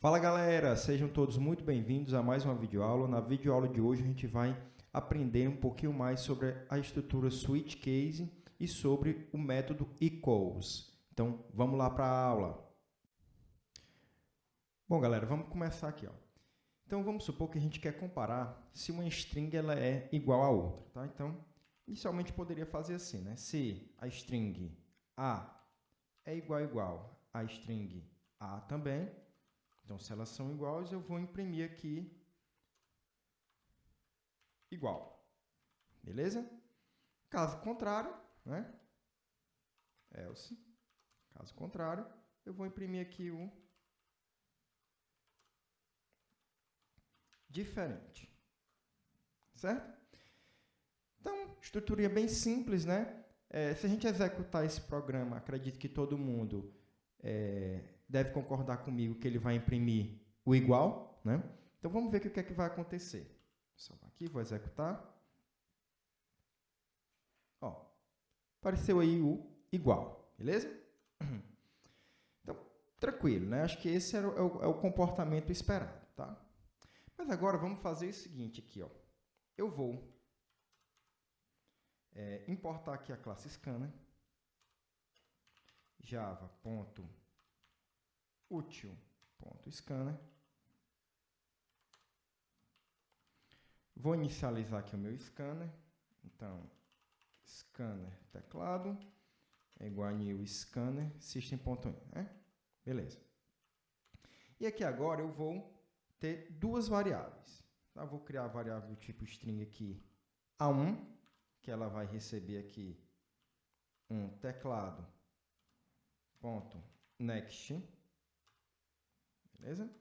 Fala galera, sejam todos muito bem-vindos a mais uma videoaula. Na videoaula de hoje a gente vai aprender um pouquinho mais sobre a estrutura switch case e sobre o método equals. Então vamos lá para a aula. Bom galera, vamos começar aqui. Então vamos supor que a gente quer comparar se uma string ela é igual a outra. Tá? Então inicialmente poderia fazer assim, né? Se a string A é igual a string A também, então, se elas são iguais, eu vou imprimir aqui igual. Beleza? Caso contrário, né? Else. Caso contrário, eu vou imprimir aqui o diferente. Certo? Então, estrutura bem simples, né? Se a gente executar esse programa, acredito que todo mundo deve concordar comigo que ele vai imprimir o igual, né? Então, vamos ver o que é que vai acontecer. Vou salvar aqui, vou executar. Ó, apareceu aí o igual, beleza? Então, tranquilo, né? Acho que esse é o comportamento esperado, tá? Mas agora vamos fazer o seguinte aqui, ó. Eu vou importar aqui a classe scanner, java.util.scanner. Vou inicializar aqui o meu scanner. Então, scanner teclado é igual a new scanner system.in, né? Beleza. E aqui agora eu vou ter duas variáveis. Tá? Vou criar a variável do tipo string aqui A1, que ela vai receber aqui um teclado.next. Beleza?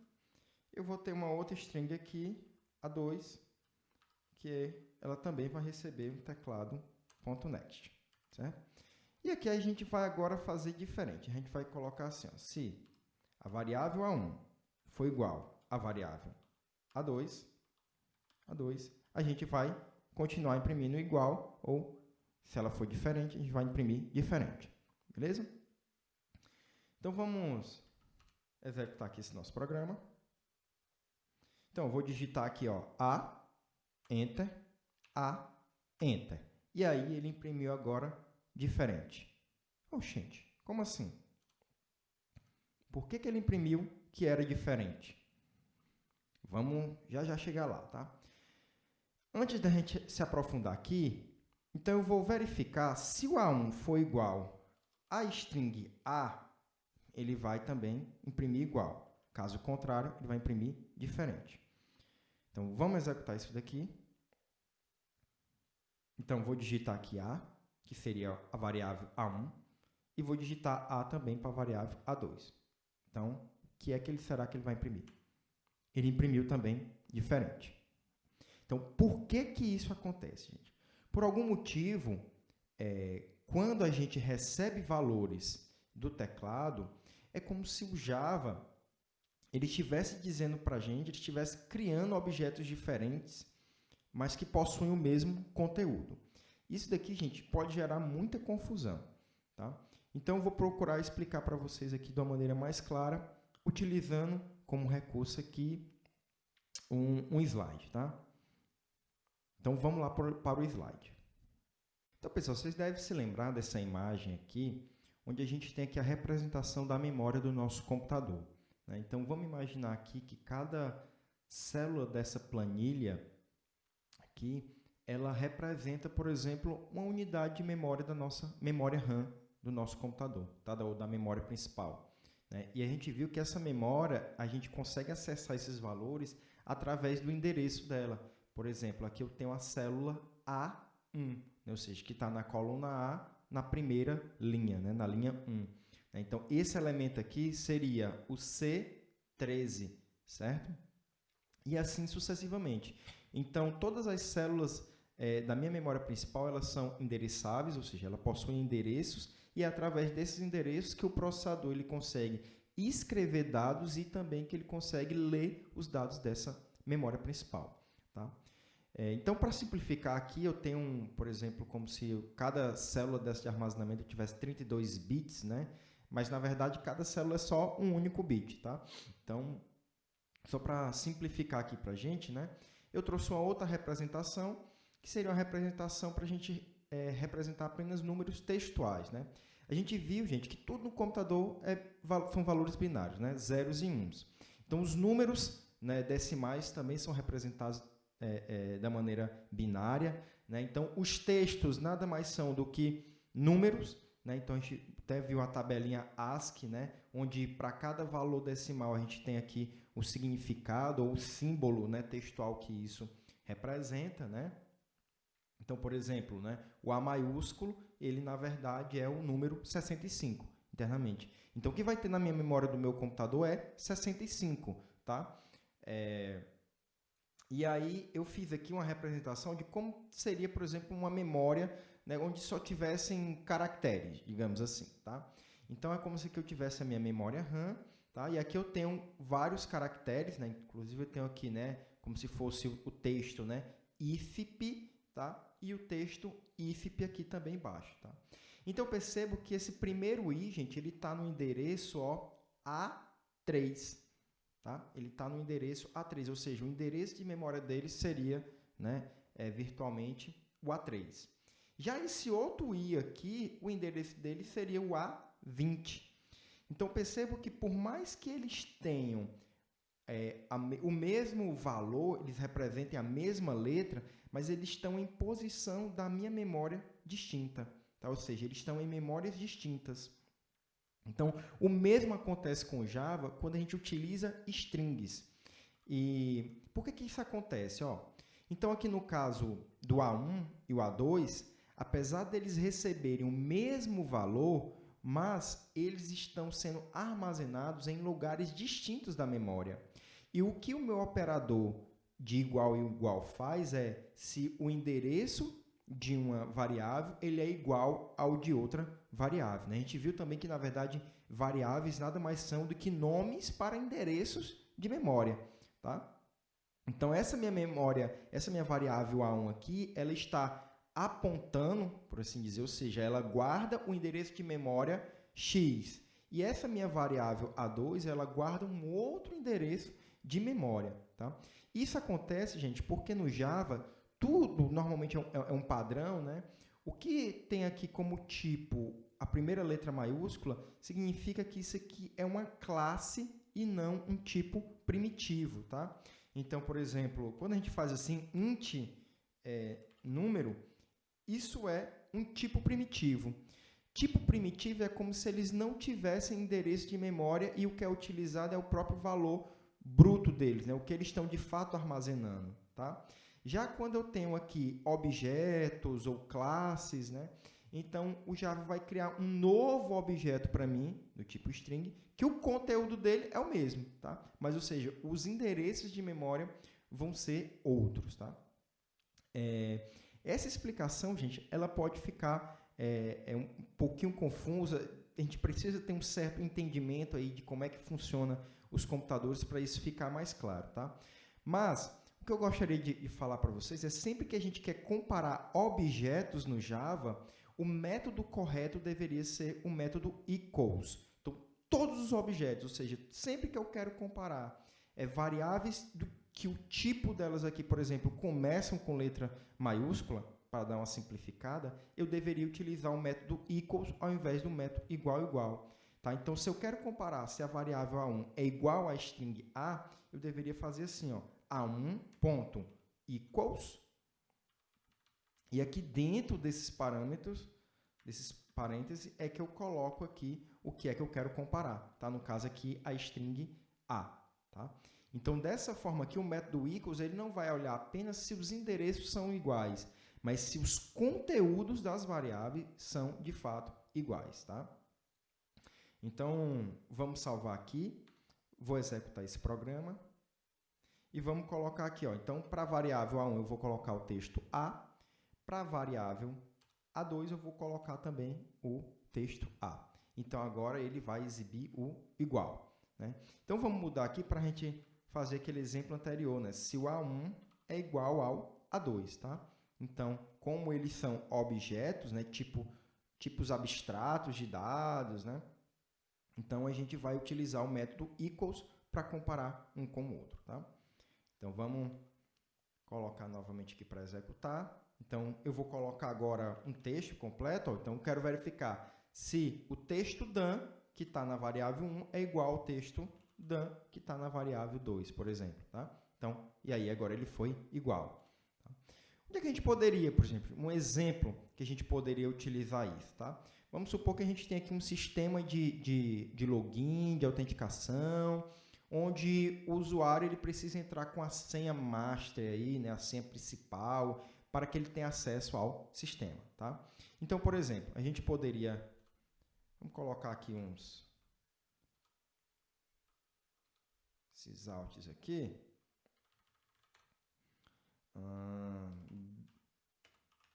Eu vou ter uma outra string aqui, A2, que ela também vai receber um teclado.next. Certo? E aqui a gente vai agora fazer diferente. A gente vai colocar assim, ó, se a variável A1 for igual à variável A2, a gente vai continuar imprimindo igual, ou se ela for diferente, a gente vai imprimir diferente. Beleza? Então, vamos executar aqui esse nosso programa. Então, eu vou digitar aqui, ó, A, Enter, A, Enter. E aí, ele imprimiu agora diferente. Oxente, como assim? Por que ele imprimiu que era diferente? Vamos já chegar lá, tá? Antes da gente se aprofundar aqui, então eu vou verificar se o A1 for igual à string A, ele vai também imprimir igual. Caso contrário, ele vai imprimir diferente. Então, vamos executar isso daqui. Então, vou digitar aqui A, que seria a variável A1, e vou digitar A também para a variável A2. Então, o que é que será que ele vai imprimir? Ele imprimiu também diferente. Então, por que isso acontece, gente? Por algum motivo, quando a gente recebe valores do teclado, é como se o Java ele estivesse dizendo para a gente, ele estivesse criando objetos diferentes, mas que possuem o mesmo conteúdo. Isso daqui, gente, pode gerar muita confusão. Tá? Então, eu vou procurar explicar para vocês aqui de uma maneira mais clara, utilizando como recurso aqui um slide. Tá? Então, vamos lá para o slide. Então, pessoal, vocês devem se lembrar dessa imagem aqui, onde a gente tem aqui a representação da memória do nosso computador. Né? Então, vamos imaginar aqui que cada célula dessa planilha aqui, ela representa, por exemplo, uma unidade de memória da nossa memória RAM do nosso computador, tá? Da memória principal. Né? E a gente viu que essa memória, a gente consegue acessar esses valores através do endereço dela. Por exemplo, aqui eu tenho a célula A1, né? Ou seja, que está na coluna A, na primeira linha, né? Na linha 1. Então, esse elemento aqui seria o C13, certo? E assim sucessivamente. Então, todas as células da minha memória principal, elas são endereçáveis, ou seja, elas possuem endereços, e é através desses endereços que o processador ele consegue escrever dados e também que ele consegue ler os dados dessa memória principal. Tá? Então, para simplificar aqui, eu tenho, por exemplo, como se cada célula dessa de armazenamento tivesse 32 bits, né? Mas, na verdade, cada célula é só um único bit. Tá? Então, só para simplificar aqui para a gente, né? Eu trouxe uma outra representação, que seria uma representação para a gente representar apenas números textuais, né? A gente viu, gente, que tudo no computador são valores binários, né? Zeros e uns. Então, os números, né, decimais também são representados da maneira binária, né? Então, os textos nada mais são do que números, né? Então, a gente até viu a tabelinha ASCII, né? Onde para cada valor decimal a gente tem aqui o significado ou o símbolo, né, textual que isso representa, né? Então, por exemplo, né, o A maiúsculo, ele na verdade é o número 65 internamente. Então, o que vai ter na minha memória do meu computador é 65, tá? E aí eu fiz aqui uma representação de como seria, por exemplo, uma memória, né, onde só tivessem caracteres, digamos assim, tá? Então, é como se eu tivesse a minha memória RAM, tá? E aqui eu tenho vários caracteres, né? Inclusive eu tenho aqui, né, como se fosse o texto, né, IFP, tá? E o texto IFP aqui também embaixo, tá? Então, eu percebo que esse primeiro I, gente, ele está no endereço A3, tá? Ele está no endereço A3, ou seja, o endereço de memória dele seria, né, virtualmente o A3. Já esse outro I aqui, o endereço dele seria o A20. Então, percebo que por mais que eles tenham o mesmo valor, eles representem a mesma letra, mas eles estão em posição da minha memória distinta, tá? Ou seja, eles estão em memórias distintas. Então, o mesmo acontece com Java quando a gente utiliza strings. E por que isso acontece? Então, aqui no caso do A1 e o A2, apesar deles receberem o mesmo valor, mas eles estão sendo armazenados em lugares distintos da memória. E o que o meu operador de igual e igual faz é, se o endereço de uma variável ele é igual ao de outra variável, né? A gente viu também que, na verdade, variáveis nada mais são do que nomes para endereços de memória, tá? Então, essa minha memória, essa minha variável A1 aqui, ela está apontando, por assim dizer, ou seja, ela guarda o endereço de memória X. E essa minha variável A2, ela guarda um outro endereço de memória, tá? Isso acontece, gente, porque no Java, tudo normalmente é um padrão, né? O que tem aqui como tipo a primeira letra maiúscula significa que isso aqui é uma classe e não um tipo primitivo, tá? Então, por exemplo, quando a gente faz assim, int número, isso é um tipo primitivo. Tipo primitivo é como se eles não tivessem endereço de memória e o que é utilizado é o próprio valor bruto deles, né? O que eles estão de fato armazenando, tá? Já quando eu tenho aqui objetos ou classes, né? Então, o Java vai criar um novo objeto para mim, do tipo string, que o conteúdo dele é o mesmo, tá? Mas, ou seja, os endereços de memória vão ser outros, tá? Essa explicação, gente, ela pode ficar um pouquinho confusa. A gente precisa ter um certo entendimento aí de como é que funciona os computadores para isso ficar mais claro, tá? Mas o que eu gostaria de falar para vocês é sempre que a gente quer comparar objetos no Java, o método correto deveria ser o método equals. Então, todos os objetos, ou seja, sempre que eu quero comparar variáveis que o tipo delas aqui, por exemplo, começam com letra maiúscula, para dar uma simplificada, eu deveria utilizar o método equals ao invés do método igual. Tá? Então, se eu quero comparar se a variável A1 é igual à string A, eu deveria fazer assim, A1.equals. E aqui dentro desses parâmetros, desses parênteses, é que eu coloco aqui o que é que eu quero comparar. Tá? No caso aqui, a string A. Tá? Então, dessa forma aqui, o método equals ele não vai olhar apenas se os endereços são iguais, mas se os conteúdos das variáveis são, de fato, iguais. Tá? Então, vamos salvar aqui. Vou executar esse programa. E vamos colocar aqui. Então, para a variável A1, eu vou colocar o texto A. Para a variável A2, eu vou colocar também o texto A. Então, agora ele vai exibir o igual. Né? Então, vamos mudar aqui para a gente fazer aquele exemplo anterior. Né? Se o A1 é igual ao A2. Tá? Então, como eles são objetos, né? Tipos abstratos de dados, né? Então, a gente vai utilizar o método equals para comparar um com o outro. Tá? Então, vamos colocar novamente aqui para executar. Então, eu vou colocar agora um texto completo. Ó. Então, eu quero verificar se o texto Dan, que está na variável 1, é igual ao texto Dan, que está na variável 2, por exemplo. Tá? Então, e aí agora ele foi igual. Tá? Onde é que a gente poderia, por exemplo, um exemplo que a gente poderia utilizar isso? Tá? Vamos supor que a gente tem aqui um sistema de login, de autenticação, onde o usuário ele precisa entrar com a senha master, aí, né, a senha principal, para que ele tenha acesso ao sistema. Tá? Então, por exemplo, a gente poderia... Vamos colocar aqui esses outs aqui.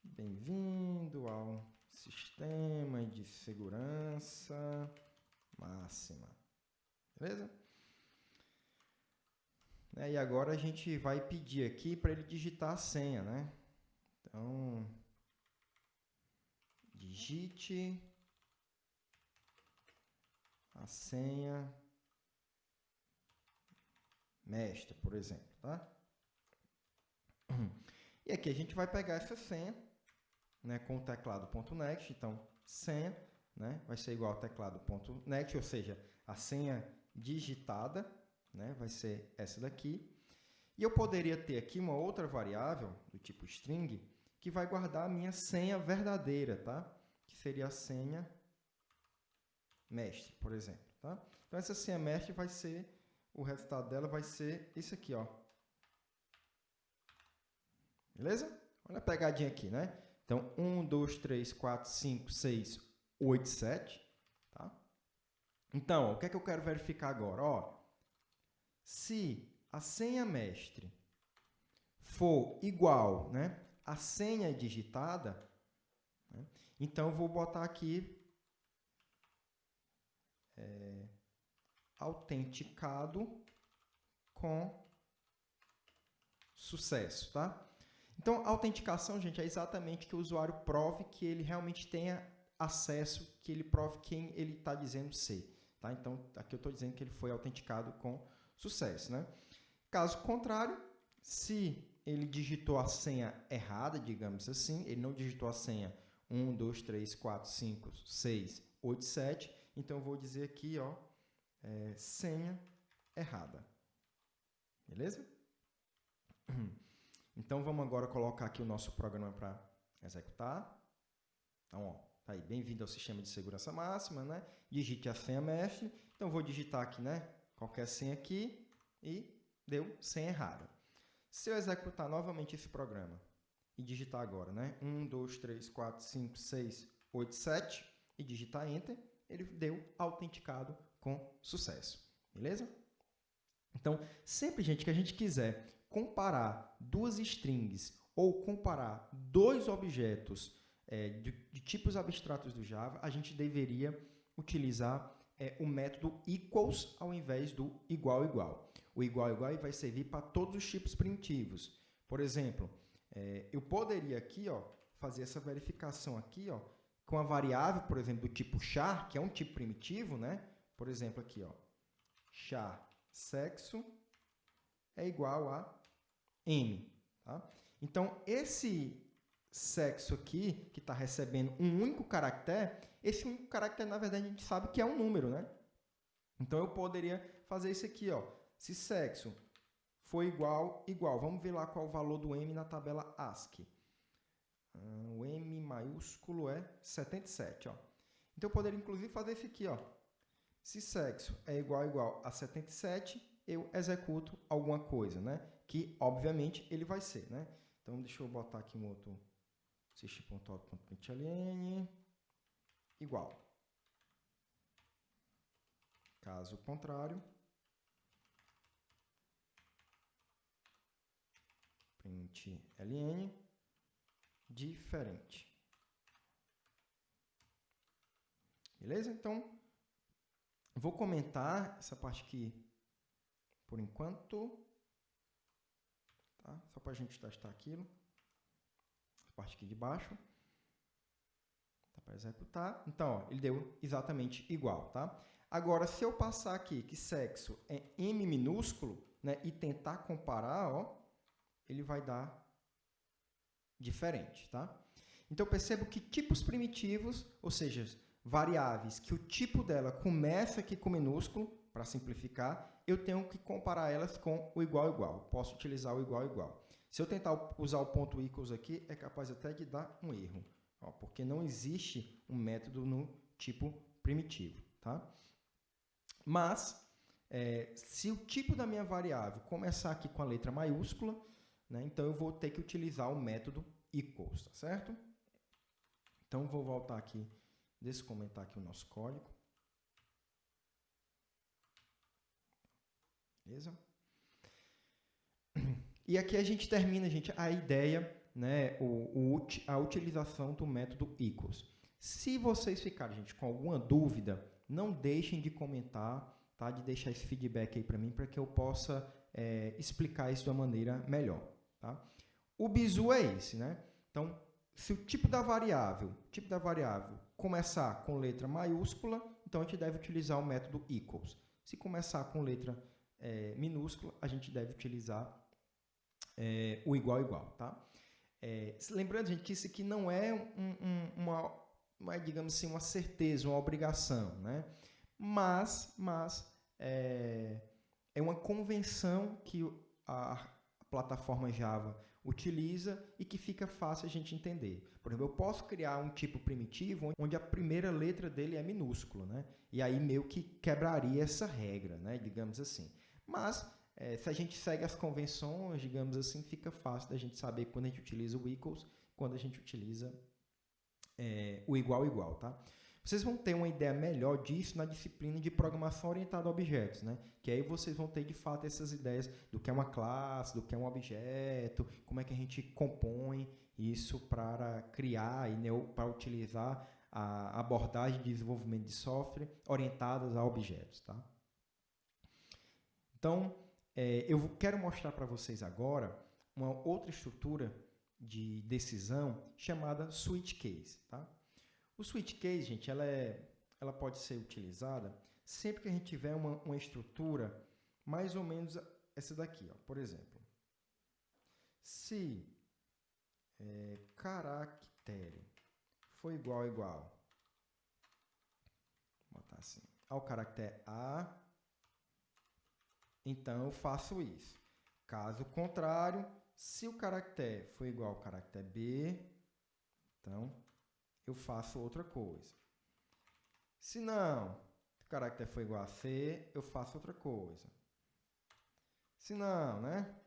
Bem-vindo ao sistema de segurança máxima. Beleza? E agora a gente vai pedir aqui para ele digitar a senha, né? Então, digite a senha mestre, por exemplo, tá? E aqui a gente vai pegar essa senha, né, com o teclado.next, então senha, né, vai ser igual ao teclado.next, ou seja, a senha digitada, né, vai ser essa daqui. E eu poderia ter aqui uma outra variável do tipo string que vai guardar a minha senha verdadeira, tá? Que seria a senha mestre, por exemplo, tá? Então essa senha mestre vai ser, o resultado dela vai ser isso aqui, ó. Beleza? Olha a pegadinha aqui, né? Então, 1, 2, 3, 4, 5, 6, 8, 7. Tá? Então, o que é que eu quero verificar agora? Ó, se a senha mestre for igual, né, à senha digitada, né, então eu vou botar aqui autenticado com sucesso, tá? Então, a autenticação, gente, é exatamente que o usuário prove que ele realmente tenha acesso, que ele prove quem ele está dizendo ser. Tá? Então, aqui eu estou dizendo que ele foi autenticado com sucesso. Né? Caso contrário, se ele digitou a senha errada, digamos assim, ele não digitou a senha 1, 2, 3, 4, 5, 6, 8, 7, então eu vou dizer aqui, ó, senha errada. Beleza? Então, vamos agora colocar aqui o nosso programa para executar. Então, ó, tá aí, bem-vindo ao sistema de segurança máxima, né? Digite a senha mestre. Então, vou digitar aqui, né, qualquer senha aqui e deu senha errada. Se eu executar novamente esse programa e digitar agora, né, 1, 2, 3, 4, 5, 6, 8, 7 e digitar Enter, ele deu autenticado com sucesso. Beleza? Então, sempre, gente, que a gente quiser comparar duas strings ou comparar dois objetos de tipos abstratos do Java, a gente deveria utilizar o método equals ao invés do igual igual. O igual igual vai servir para todos os tipos primitivos. Por exemplo, eu poderia aqui, ó, fazer essa verificação aqui, ó, com a variável, por exemplo, do tipo char, que é um tipo primitivo, né? Por exemplo, aqui, ó, char sexo é igual a M. Tá? Então, esse sexo aqui, que está recebendo um único caractere, esse único caractere, na verdade, a gente sabe que é um número, né? Então, eu poderia fazer isso aqui, ó. Se sexo for igual, vamos ver lá qual é o valor do M na tabela ASCII. O M maiúsculo é 77, ó. Então, eu poderia, inclusive, fazer isso aqui, ó. Se sexo é igual a 77, eu executo alguma coisa, né? Que, obviamente, ele vai ser, né? Então, deixa eu botar aqui um outro system.out.println igual. Caso contrário, println diferente. Beleza? Então, vou comentar essa parte aqui por enquanto. Tá? Só para a gente testar aquilo. Essa parte aqui de baixo. Tá para executar. Então, ó, ele deu exatamente igual. Tá? Agora, se eu passar aqui que sexo é M minúsculo, né, e tentar comparar, ó, ele vai dar diferente, tá? Então, percebo que tipos primitivos, ou seja, variáveis que o tipo dela começa aqui com minúsculo, para simplificar, eu tenho que comparar elas com o igual igual. Posso utilizar o igual igual. Se eu tentar usar o ponto equals aqui, é capaz até de dar um erro, ó, porque não existe um método no tipo primitivo, tá? Mas, se o tipo da minha variável começar aqui com a letra maiúscula, né, então eu vou ter que utilizar o método equals, tá certo? Então, vou voltar aqui, descomentar aqui o nosso código. Beleza? E aqui a gente termina, gente, a ideia, né, a utilização do método equals. Se vocês ficarem, gente, com alguma dúvida, não deixem de comentar, tá? De deixar esse feedback aí para mim, para que eu possa explicar isso de uma maneira melhor, tá? O bizu é esse, né? Então, se o tipo da variável começar com letra maiúscula, então a gente deve utilizar o método equals. Se começar com letra minúscula, a gente deve utilizar o igual igual, tá? Lembrando, gente, que isso aqui não é uma, digamos assim, uma certeza, uma obrigação, né? Mas é uma convenção que a plataforma Java utiliza e que fica fácil a gente entender. Por exemplo, eu posso criar um tipo primitivo onde a primeira letra dele é minúscula, né? E aí meio que quebraria essa regra, né? Digamos assim. Mas, se a gente segue as convenções, digamos assim, fica fácil da gente saber quando a gente utiliza o equals, quando a gente utiliza o igual igual, tá? Vocês vão ter uma ideia melhor disso na disciplina de programação orientada a objetos, né? Que aí vocês vão ter, de fato, essas ideias do que é uma classe, do que é um objeto, como é que a gente compõe isso para criar e para utilizar a abordagem de desenvolvimento de software orientadas a objetos, tá? Então, eu quero mostrar para vocês agora uma outra estrutura de decisão chamada switch case, tá? O switch case, gente, ela pode ser utilizada sempre que a gente tiver uma estrutura mais ou menos essa daqui, ó. Por exemplo, se caractere for igual a igual, vou botar assim, ao caractere A, então eu faço isso. Caso contrário, se o caractere for igual ao caractere B, então eu faço outra coisa. Se não, o caractere for igual a C, eu faço outra coisa. Se não, né,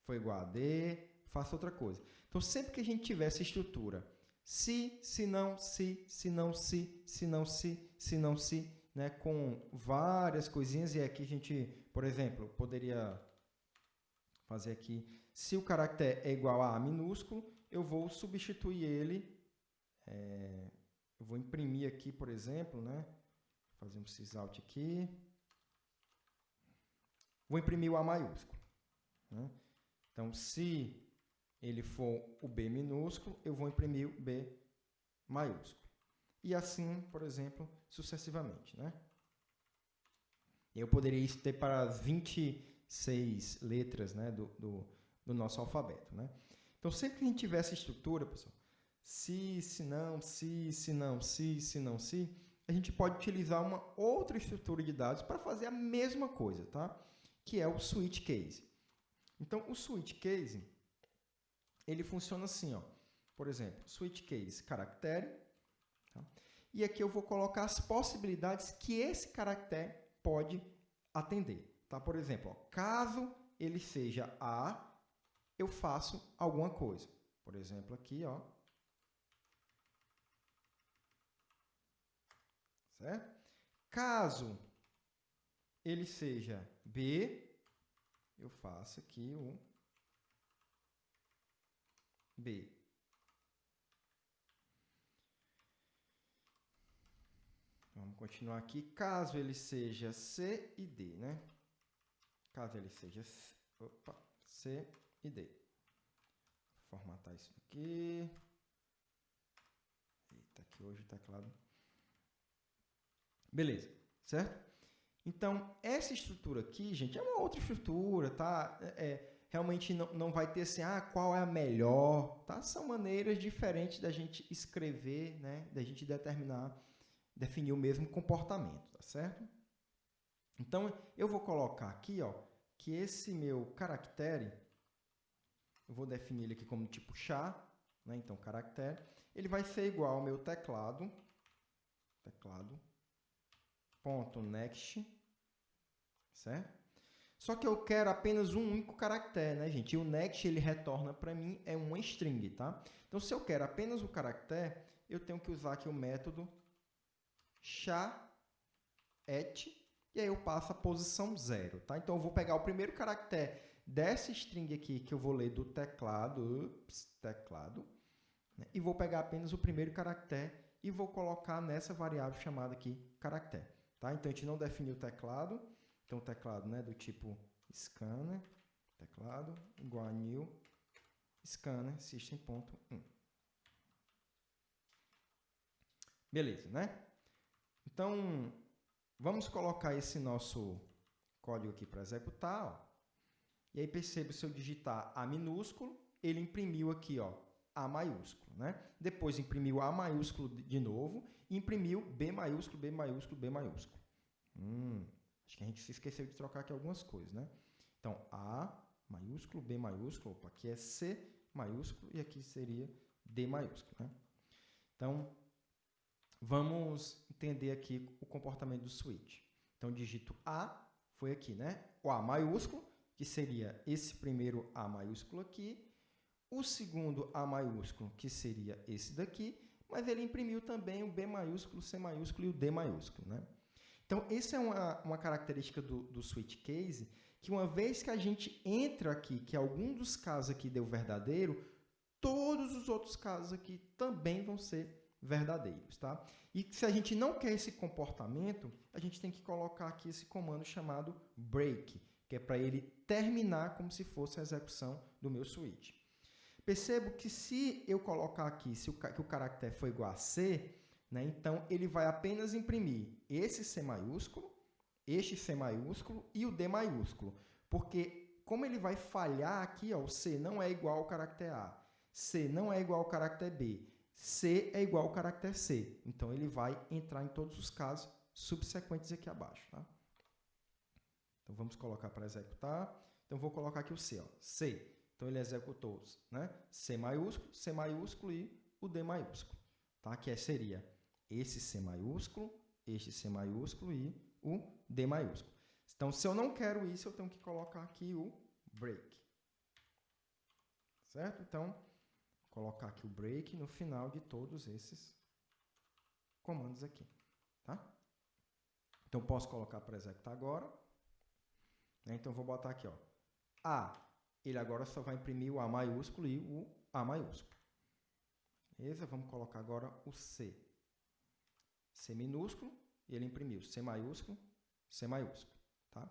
for igual a D, faço outra coisa. Então, sempre que a gente tiver essa estrutura, se não, se não, se não, se não, né, com várias coisinhas, e aqui a gente, por exemplo, poderia fazer aqui, se o caractere é igual a minúsculo, eu vou substituir ele, eu vou imprimir aqui, por exemplo, né, fazer um sysout aqui, vou imprimir o A maiúsculo, né? Então, se ele for o B minúsculo, eu vou imprimir o B maiúsculo. E assim, por exemplo, sucessivamente, né? Eu poderia ter para as 26 letras, né, do nosso alfabeto, né? Então, sempre que a gente tiver essa estrutura, pessoal, se não, a gente pode utilizar uma outra estrutura de dados para fazer a mesma coisa, tá? Que é o switch case. Então, o switch case, ele funciona assim, ó. Por exemplo, switch case caractere, tá? E aqui eu vou colocar as possibilidades que esse caractere pode atender, tá? Por exemplo, ó, caso ele seja A, eu faço alguma coisa. Por exemplo, aqui, ó. Certo? Caso ele seja B, eu faço aqui o B. Vamos continuar aqui. Caso ele seja C e D, né? Caso ele seja C e D. Vou formatar isso aqui. Eita, aqui hoje o teclado. Beleza, certo? Então, essa estrutura aqui, gente, é uma outra estrutura, tá? Realmente não vai ter assim, qual é a melhor, tá? São maneiras diferentes da gente escrever, né? Da gente definir o mesmo comportamento, tá certo? Então, eu vou colocar aqui, ó, que esse meu caractere, eu vou definir ele aqui como tipo char, né? Então, caractere, ele vai ser igual ao meu teclado, ponto next, certo? Só que eu quero apenas um único caractere, né, gente? E o next, ele retorna para mim, é uma string, tá? Então, se eu quero apenas o caractere, eu tenho que usar aqui o método char@, e aí eu passo a posição 0, tá? Então, eu vou pegar o primeiro caractere dessa string aqui, que eu vou ler do teclado, né? E vou pegar apenas o primeiro caractere e vou colocar nessa variável chamada aqui caractere, tá? Então, a gente não definiu o teclado. Então, o teclado, né, do tipo scanner, teclado, igual a new scanner system.1. Beleza, né? Então, vamos colocar esse nosso código aqui para executar. Ó. E aí, perceba, se eu digitar A minúsculo, ele imprimiu aqui, ó, A maiúsculo, né? Depois imprimiu A maiúsculo de novo e imprimiu B maiúsculo, B maiúsculo, B maiúsculo. Acho que a gente se esqueceu de trocar aqui algumas coisas, né? Então, A maiúsculo, B maiúsculo, opa, aqui é C maiúsculo e aqui seria D maiúsculo, né? Então, vamos entender aqui o comportamento do switch. Então, digito A, foi aqui, né? O A maiúsculo, que seria esse primeiro A maiúsculo aqui, o segundo A maiúsculo, que seria esse daqui, mas ele imprimiu também o B maiúsculo, C maiúsculo e o D maiúsculo, né? Então, essa é uma característica do switch case, que uma vez que a gente entra aqui, que algum dos casos aqui deu verdadeiro, todos os outros casos aqui também vão ser verdadeiros, tá? E se a gente não quer esse comportamento, a gente tem que colocar aqui esse comando chamado break, que é para ele terminar como se fosse a execução do meu switch. Percebo que se eu colocar aqui que o caractere for igual a C, né, então ele vai apenas imprimir esse C maiúsculo, este C maiúsculo e o D maiúsculo, porque como ele vai falhar aqui, ó, o C não é igual ao caractere A, C não é igual ao caractere B, C é igual ao caractere C. Então, ele vai entrar em todos os casos subsequentes aqui abaixo. Tá? Então, vamos colocar para executar. Então, vou colocar aqui o C. Ó. C. Então, ele executou, né? C maiúsculo e o D maiúsculo. Tá? Que seria esse C maiúsculo, este C maiúsculo e o D maiúsculo. Então, se eu não quero isso, eu tenho que colocar aqui o break. Certo? Então, colocar aqui o break no final de todos esses comandos aqui. Tá? Então, posso colocar para executar agora. Então, vou botar aqui, ó, A. Ele agora só vai imprimir o A maiúsculo e o A maiúsculo. Beleza? Vamos colocar agora o C. C minúsculo, e ele imprimiu C maiúsculo, C maiúsculo. Tá?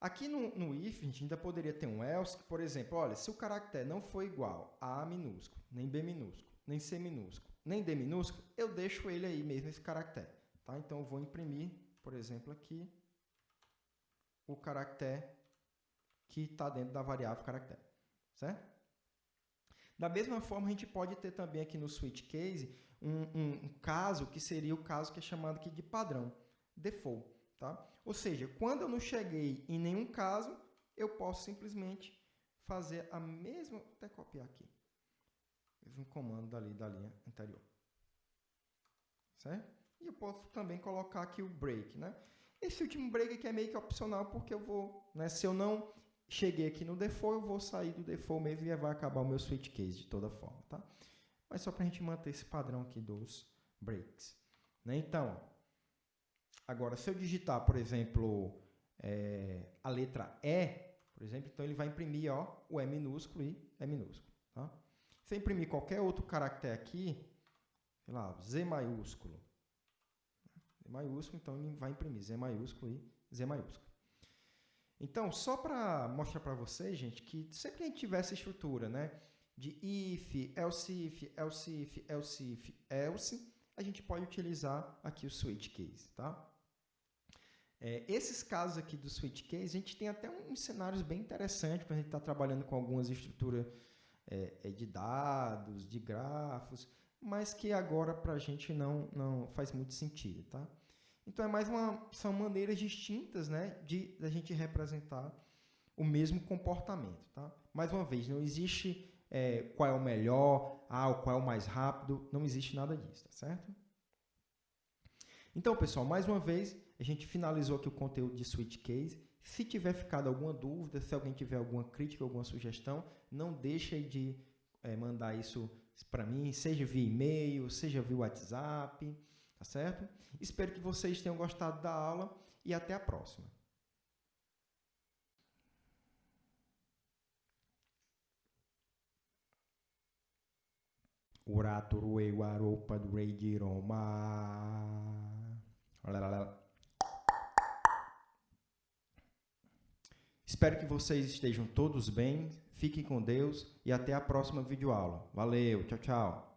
Aqui no if, a gente ainda poderia ter um else, que, por exemplo, olha, se o caractere não for igual a A minúsculo, nem B minúsculo, nem C minúsculo, nem D minúsculo, eu deixo ele aí mesmo, esse caractere. Tá? Então, eu vou imprimir, por exemplo, aqui, o caractere que está dentro da variável caractere. Certo? Da mesma forma, a gente pode ter também aqui no switch case um caso que seria o caso que é chamado aqui de padrão, default. Tá? Ou seja, quando eu não cheguei em nenhum caso, eu posso simplesmente fazer a mesma... Vou até copiar aqui. Mesmo comando da linha anterior. Certo? E eu posso também colocar aqui o break. Né? Esse último break aqui é meio que opcional, porque eu vou... Né, se eu não cheguei aqui no default, eu vou sair do default mesmo e vai acabar o meu switch case de toda forma. Tá? Mas só para a gente manter esse padrão aqui dos breaks. Né? Então, agora, se eu digitar, por exemplo, a letra E, por exemplo, então ele vai imprimir, ó, o E minúsculo e E minúsculo. Tá? Se eu imprimir qualquer outro caractere aqui, sei lá, Z maiúsculo, então ele vai imprimir Z maiúsculo e Z maiúsculo. Então, só para mostrar para vocês, gente, que sempre que a gente tiver essa estrutura, né, de if, else if, else if, else if, else, a gente pode utilizar aqui o switch case, tá? Esses casos aqui do switch case, a gente tem até uns cenários bem interessantes para a gente estar trabalhando com algumas estruturas de dados, de grafos, mas que agora para a gente não faz muito sentido, tá? Então, são maneiras distintas, né, de a gente representar o mesmo comportamento, tá? Mais uma vez, não existe qual é o melhor, qual é o mais rápido, não existe nada disso, tá certo? Então, pessoal, mais uma vez, a gente finalizou aqui o conteúdo de switch case. Se tiver ficado alguma dúvida, se alguém tiver alguma crítica, alguma sugestão, não deixe de mandar isso para mim, seja via e-mail, seja via WhatsApp, tá certo? Espero que vocês tenham gostado da aula e até a próxima. Uraturue waropa do rei de Roma. Espero que vocês estejam todos bem, fiquem com Deus e até a próxima videoaula. Valeu, tchau, tchau.